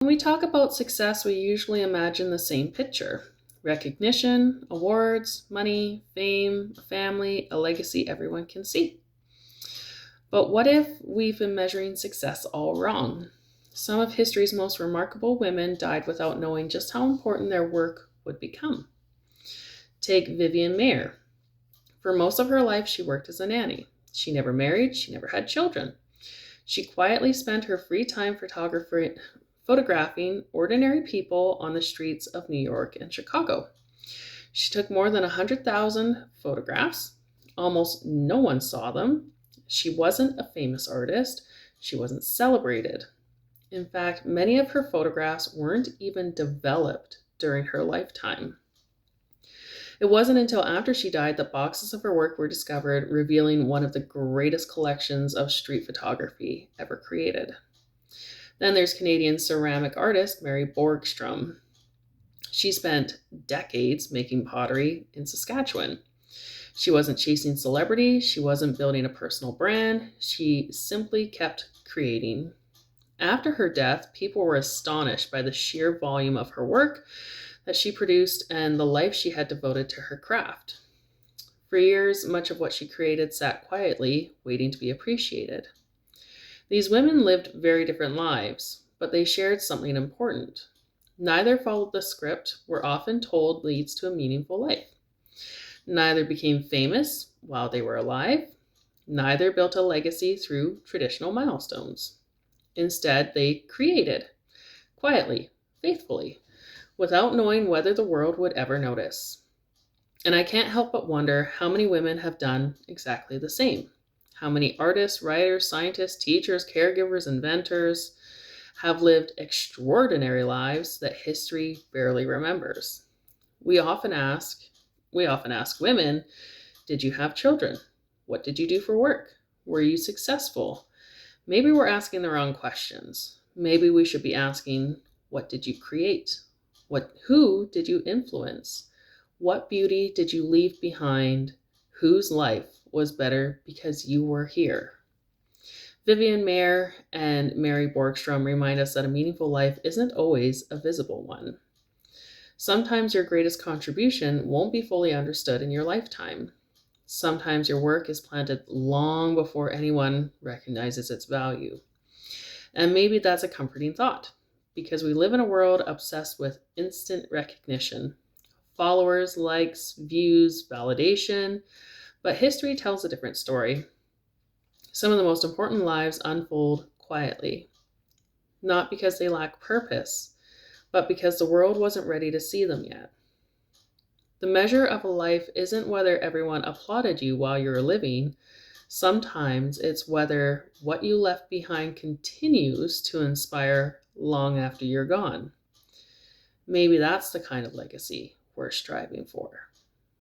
When we talk about success, we usually imagine the same picture: recognition, awards, money, fame, a family, a legacy everyone can see. But what if we've been measuring success all wrong? Some of history's most remarkable women died without knowing just how important their work would become. Take Vivian Mayer. For most of her life, she worked as a nanny. She never married, she never had children. She quietly spent her free time photographing ordinary people on the streets of New York and Chicago. She took more than 100,000 photographs. Almost no one saw them. She wasn't a famous artist. She wasn't celebrated. In fact, many of her photographs weren't even developed during her lifetime. It wasn't until after she died that boxes of her work were discovered, revealing one of the greatest collections of street photography ever created. Then there's Canadian ceramic artist Mary Borgstrom. She spent decades making pottery in Saskatchewan. She wasn't chasing celebrity, she wasn't building a personal brand, she simply kept creating. After her death, people were astonished by the sheer volume of her work that she produced and the life she had devoted to her craft. For years, much of what she created sat quietly, waiting to be appreciated. These women lived very different lives, but they shared something important. Neither followed the script we're often told leads to a meaningful life. Neither became famous while they were alive. Neither built a legacy through traditional milestones. Instead, they created, quietly, faithfully, without knowing whether the world would ever notice. And I can't help but wonder how many women have done exactly the same. How many artists, writers, scientists, teachers, caregivers, inventors have lived extraordinary lives that history barely remembers. We often ask we often ask women, did you have children? What did you do for work? Were you successful? Maybe we're asking the wrong questions. Maybe we should be asking, what did you create? Who did you influence? What beauty did you leave behind? Whose life was better because you were here? Vivian Mayer and Mary Borgstrom remind us that a meaningful life isn't always a visible one. Sometimes your greatest contribution won't be fully understood in your lifetime. Sometimes your work is planted long before anyone recognizes its value. And maybe that's a comforting thought, because we live in a world obsessed with instant recognition: followers, likes, views, validation. But history tells a different story. Some of the most important lives unfold quietly, not because they lack purpose, but because the world wasn't ready to see them yet. The measure of a life isn't whether everyone applauded you while you were living. Sometimes it's whether what you left behind continues to inspire long after you're gone. Maybe that's the kind of legacy we're striving for.